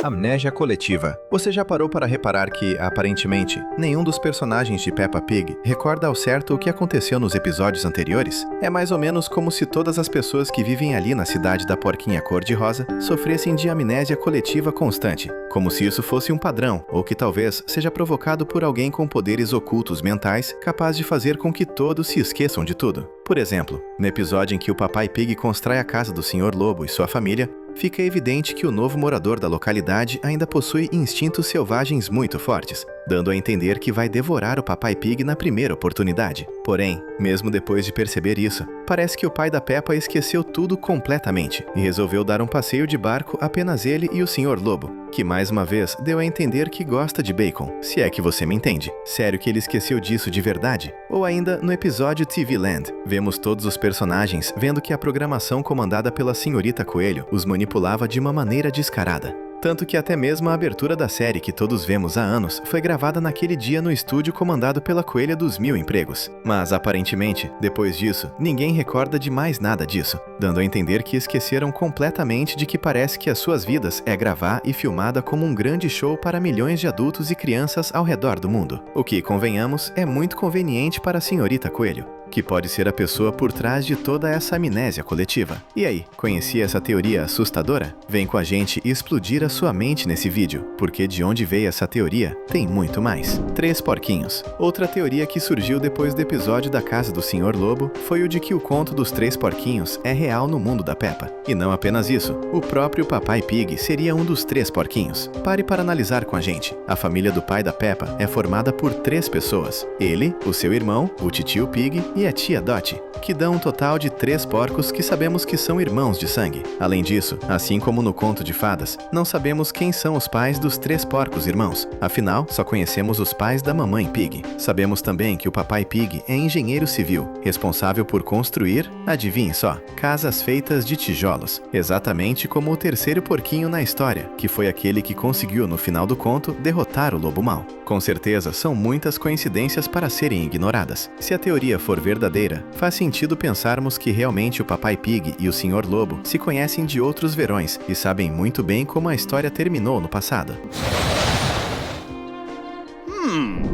Amnésia coletiva. Você já parou para reparar que, aparentemente, nenhum dos personagens de Peppa Pig recorda ao certo o que aconteceu nos episódios anteriores? É mais ou menos como se todas as pessoas que vivem ali na cidade da porquinha cor-de-rosa sofressem de amnésia coletiva constante, como se isso fosse um padrão, ou que talvez seja provocado por alguém com poderes ocultos mentais capaz de fazer com que todos se esqueçam de tudo. Por exemplo, no episódio em que o Papai Pig constrói a casa do Sr. Lobo e sua família, fica evidente que o novo morador da localidade ainda possui instintos selvagens muito fortes, dando a entender que vai devorar o Papai Pig na primeira oportunidade. Porém, mesmo depois de perceber isso, parece que o pai da Peppa esqueceu tudo completamente e resolveu dar um passeio de barco apenas ele e o Sr. Lobo, que mais uma vez deu a entender que gosta de bacon, se é que você me entende. Sério que ele esqueceu disso de verdade? Ou ainda, no episódio TV Land, vemos todos os personagens vendo que a programação comandada pela Senhorita Coelho os manipulava de uma maneira descarada. Tanto que até mesmo a abertura da série que todos vemos há anos foi gravada naquele dia no estúdio comandado pela Coelha dos Mil Empregos. Mas, aparentemente, depois disso, ninguém recorda de mais nada disso, dando a entender que esqueceram completamente de que parece que as suas vidas é gravar e filmada como um grande show para milhões de adultos e crianças ao redor do mundo. O que, convenhamos, é muito conveniente para a Senhorita Coelho, que pode ser a pessoa por trás de toda essa amnésia coletiva. E aí, conhecia essa teoria assustadora? Vem com a gente explodir a sua mente nesse vídeo, porque de onde veio essa teoria, tem muito mais. 3 porquinhos. Outra teoria que surgiu depois do episódio da casa do Sr. Lobo foi o de que o conto dos 3 porquinhos é real no mundo da Peppa. E não apenas isso, o próprio Papai Pig seria um dos 3 porquinhos. Pare para analisar com a gente. A família do pai da Peppa é formada por 3 pessoas. Ele, o seu irmão, o titio Pig e a tia Dot, que dão um total de 3 porcos que sabemos que são irmãos de sangue. Além disso, assim como no conto de fadas, não sabemos quem são os pais dos 3 porcos irmãos. Afinal, só conhecemos os pais da mamãe Pig. Sabemos também que o Papai Pig é engenheiro civil, responsável por construir, adivinhe só, casas feitas de tijolos, exatamente como o terceiro porquinho na história, que foi aquele que conseguiu no final do conto derrotar o lobo mau. Com certeza, são muitas coincidências para serem ignoradas. Se a teoria for verdadeira, faz sentido pensarmos que realmente o Papai Pig e o Sr. Lobo se conhecem de outros verões e sabem muito bem como a história terminou no passado.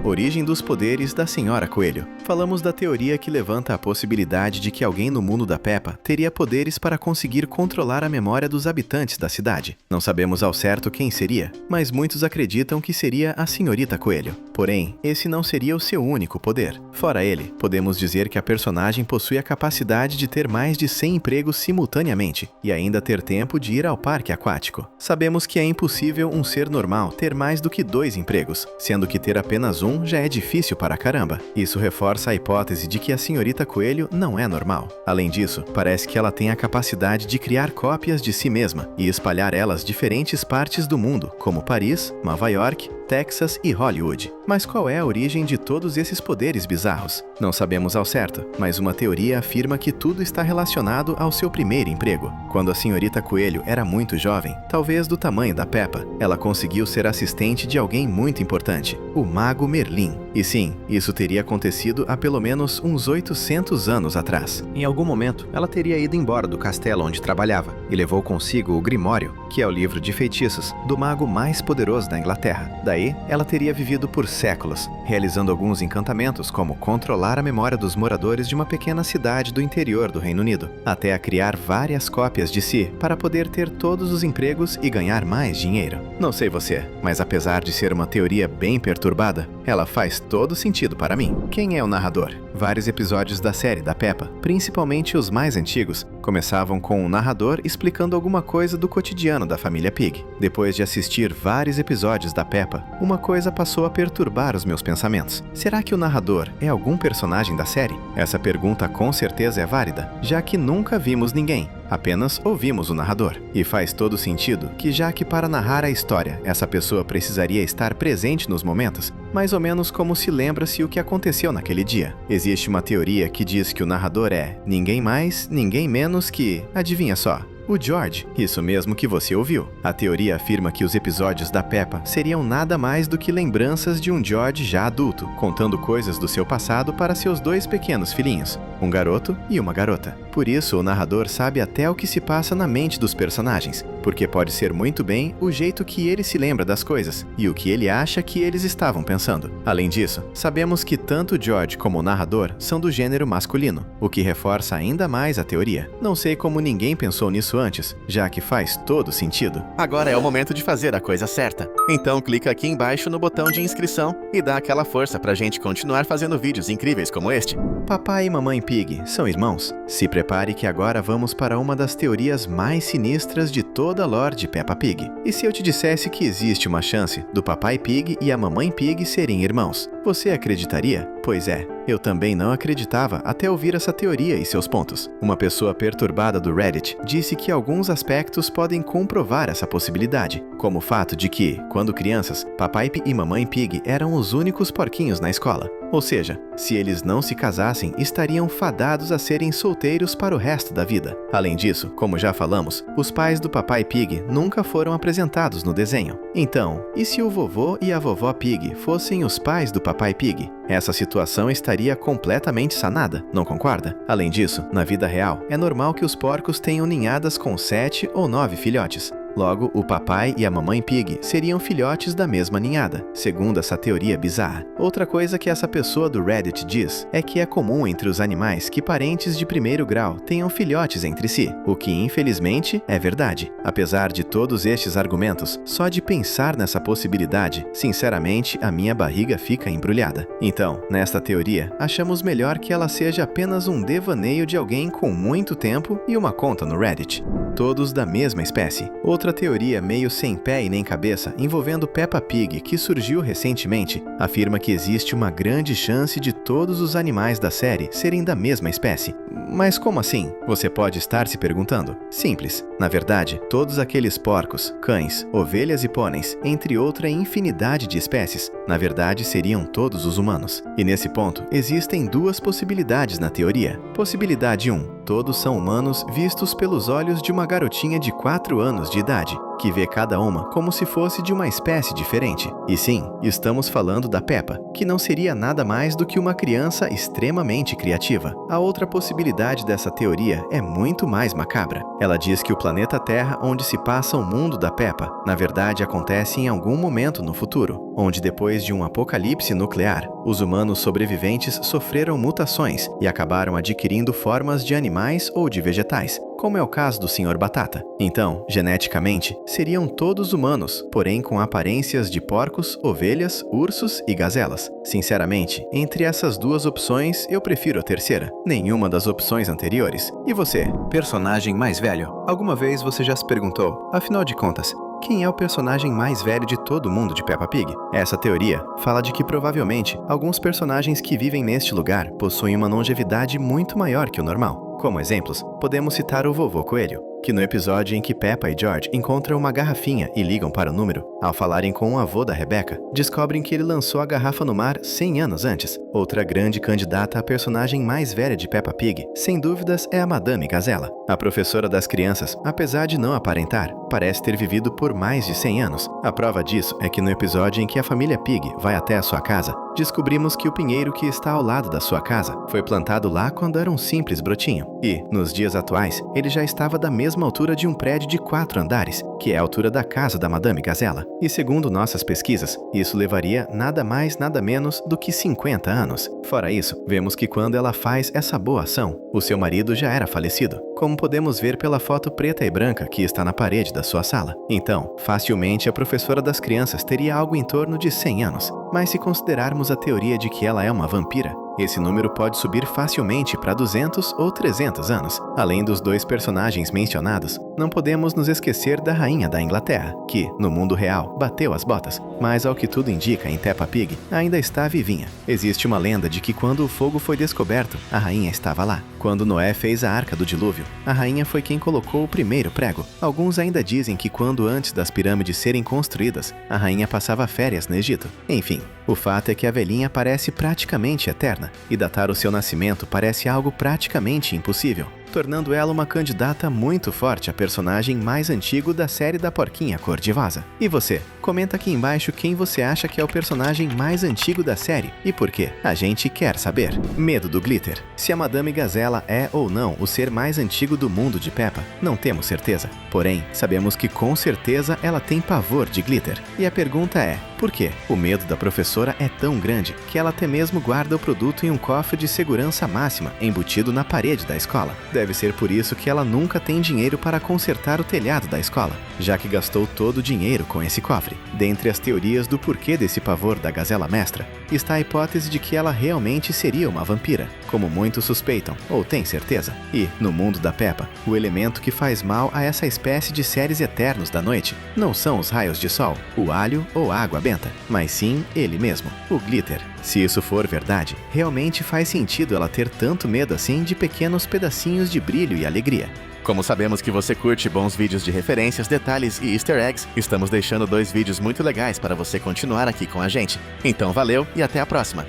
Origem dos poderes da Senhora Coelho. Falamos da teoria que levanta a possibilidade de que alguém no mundo da Peppa teria poderes para conseguir controlar a memória dos habitantes da cidade. Não sabemos ao certo quem seria, mas muitos acreditam que seria a Senhorita Coelho. Porém, esse não seria o seu único poder. Fora ele, podemos dizer que a personagem possui a capacidade de ter mais de 100 empregos simultaneamente e ainda ter tempo de ir ao parque aquático. Sabemos que é impossível um ser normal ter mais do que 2 empregos, sendo que ter apenas um já é difícil para caramba. Isso reforça a hipótese de que a Senhorita Coelho não é normal. Além disso, parece que ela tem a capacidade de criar cópias de si mesma e espalhar elas diferentes partes do mundo, como Paris, Nova York, Texas e Hollywood. Mas qual é a origem de todos esses poderes bizarros? Não sabemos ao certo, mas uma teoria afirma que tudo está relacionado ao seu primeiro emprego. Quando a Senhorita Coelho era muito jovem, talvez do tamanho da Peppa, ela conseguiu ser assistente de alguém muito importante, o Mago Merlin. E sim, isso teria acontecido há pelo menos uns 800 anos atrás. Em algum momento, ela teria ido embora do castelo onde trabalhava e levou consigo o Grimório, que é o livro de feitiços do mago mais poderoso da Inglaterra. Daí, ela teria vivido por séculos, realizando alguns encantamentos como controlar a memória dos moradores de uma pequena cidade do interior do Reino Unido, até a criar várias cópias de si para poder ter todos os empregos e ganhar mais dinheiro. Não sei você, mas apesar de ser uma teoria bem perturbada, ela faz todo sentido para mim. Quem é o narrador? Vários episódios da série da Peppa, principalmente os mais antigos, começavam com um narrador explicando alguma coisa do cotidiano da família Pig. Depois de assistir vários episódios da Peppa, uma coisa passou a perturbar os meus pensamentos. Será que o narrador é algum personagem da série? Essa pergunta com certeza é válida, já que nunca vimos ninguém, apenas ouvimos o narrador. E faz todo sentido que, já que para narrar a história, essa pessoa precisaria estar presente nos momentos, mais ou menos como se lembra-se o que aconteceu naquele dia. Existe uma teoria que diz que o narrador é ninguém mais, ninguém menos que, adivinha só, O George, isso mesmo que você ouviu. A teoria afirma que os episódios da Peppa seriam nada mais do que lembranças de um George já adulto, contando coisas do seu passado para seus dois pequenos filhinhos, um garoto e uma garota. Por isso, o narrador sabe até o que se passa na mente dos personagens, porque pode ser muito bem o jeito que ele se lembra das coisas e o que ele acha que eles estavam pensando. Além disso, sabemos que tanto George como o narrador são do gênero masculino, o que reforça ainda mais a teoria. Não sei como ninguém pensou nisso antes, já que faz todo sentido. Agora é o momento de fazer a coisa certa. Então clica aqui embaixo no botão de inscrição e dá aquela força pra gente continuar fazendo vídeos incríveis como este. Papai e Mamãe Pig são irmãos? Se prepare que agora vamos para uma das teorias mais sinistras de toda a lore de Peppa Pig. E se eu te dissesse que existe uma chance do Papai Pig e a Mamãe Pig serem irmãos, você acreditaria? Pois é, eu também não acreditava até ouvir essa teoria e seus pontos. Uma pessoa perturbada do Reddit disse que alguns aspectos podem comprovar essa possibilidade, como o fato de que, quando crianças, Papai e Mamãe Pig eram os únicos porquinhos na escola. Ou seja, se eles não se casassem, estariam fadados a serem solteiros para o resto da vida. Além disso, como já falamos, os pais do Papai Pig nunca foram apresentados no desenho. Então, e se o vovô e a vovó Pig fossem os pais do Papai Pig? Essa situação estaria completamente sanada, não concorda? Além disso, na vida real, é normal que os porcos tenham ninhadas com 7 ou 9 filhotes. Logo, o papai e a mamãe Pig seriam filhotes da mesma ninhada, segundo essa teoria bizarra. Outra coisa que essa pessoa do Reddit diz é que é comum entre os animais que parentes de primeiro grau tenham filhotes entre si, o que infelizmente é verdade. Apesar de todos estes argumentos, só de pensar nessa possibilidade, sinceramente, a minha barriga fica embrulhada. Então, nesta teoria, achamos melhor que ela seja apenas um devaneio de alguém com muito tempo e uma conta no Reddit. Todos da mesma espécie. Outra teoria meio sem pé e nem cabeça envolvendo Peppa Pig, que surgiu recentemente, afirma que existe uma grande chance de todos os animais da série serem da mesma espécie. Mas como assim? Você pode estar se perguntando. Simples. Na verdade, todos aqueles porcos, cães, ovelhas e pôneis, entre outra infinidade de espécies, na verdade seriam todos os humanos. E nesse ponto, existem duas possibilidades na teoria. Possibilidade 1. Todos são humanos vistos pelos olhos de uma garotinha de 4 anos de idade, que vê cada uma como se fosse de uma espécie diferente. E sim, estamos falando da Peppa, que não seria nada mais do que uma criança extremamente criativa. A outra possibilidade dessa teoria é muito mais macabra. Ela diz que o planeta Terra onde se passa o mundo da Peppa, na verdade acontece em algum momento no futuro, onde depois de um apocalipse nuclear, os humanos sobreviventes sofreram mutações e acabaram adquirindo formas de animais ou de vegetais, como é o caso do Sr. Batata. Então, geneticamente, seriam todos humanos, porém com aparências de porcos, ovelhas, ursos e gazelas. Sinceramente, entre essas duas opções, eu prefiro a terceira. Nenhuma das opções anteriores. E você, personagem mais velho? Alguma vez você já se perguntou, afinal de contas, quem é o personagem mais velho de todo mundo de Peppa Pig? Essa teoria fala de que provavelmente alguns personagens que vivem neste lugar possuem uma longevidade muito maior que o normal. Como exemplos, podemos citar o Vovô Coelho, que no episódio em que Peppa e George encontram uma garrafinha e ligam para o número, ao falarem com o avô da Rebecca, descobrem que ele lançou a garrafa no mar 100 anos antes. Outra grande candidata a personagem mais velha de Peppa Pig, sem dúvidas, é a Madame Gazela. A professora das crianças, apesar de não aparentar, parece ter vivido por mais de 100 anos. A prova disso é que no episódio em que a família Pig vai até a sua casa, descobrimos que o pinheiro que está ao lado da sua casa foi plantado lá quando era um simples brotinho. E, nos dias atuais, ele já estava da mesma altura de um prédio de 4 andares, que é a altura da casa da Madame Gazela. E segundo nossas pesquisas, isso levaria nada mais nada menos do que 50 anos. Fora isso, vemos que quando ela faz essa boa ação, o seu marido já era falecido, como podemos ver pela foto preta e branca que está na parede da sua sala. Então, facilmente a professora das crianças teria algo em torno de 100 anos. Mas se considerarmos a teoria de que ela é uma vampira, esse número pode subir facilmente para 200 ou 300 anos. Além dos dois personagens mencionados, não podemos nos esquecer da Rainha da Inglaterra, que, no mundo real, bateu as botas, mas ao que tudo indica em Peppa Pig, ainda está vivinha. Existe uma lenda de que quando o fogo foi descoberto, a rainha estava lá. Quando Noé fez a Arca do Dilúvio, a rainha foi quem colocou o primeiro prego. Alguns ainda dizem que quando antes das pirâmides serem construídas, a rainha passava férias no Egito. Enfim, o fato é que a velhinha parece praticamente eterna, e datar o seu nascimento parece algo praticamente impossível. tornando ela uma candidata muito forte a personagem mais antigo da série da Porquinha Cor-de-Rosa. E você? Comenta aqui embaixo quem você acha que é o personagem mais antigo da série e por quê. A gente quer saber. Medo do glitter. Se a Madame Gazela é ou não o ser mais antigo do mundo de Peppa, não temos certeza. Porém, sabemos que com certeza ela tem pavor de glitter. E a pergunta é, por quê? O medo da professora é tão grande que ela até mesmo guarda o produto em um cofre de segurança máxima, embutido na parede da escola. Deve ser por isso que ela nunca tem dinheiro para consertar o telhado da escola, já que gastou todo o dinheiro com esse cofre. Dentre as teorias do porquê desse pavor da Gazela Mestra, está a hipótese de que ela realmente seria uma vampira, como muitos suspeitam, ou têm certeza. E, no mundo da Peppa, o elemento que faz mal a essa espécie de seres eternos da noite não são os raios de sol, o alho ou a água benta, mas sim ele mesmo, o glitter. Se isso for verdade, realmente faz sentido ela ter tanto medo assim de pequenos pedacinhos de brilho e alegria. Como sabemos que você curte bons vídeos de referências, detalhes e easter eggs, estamos deixando 2 vídeos muito legais para você continuar aqui com a gente. Então valeu e até a próxima!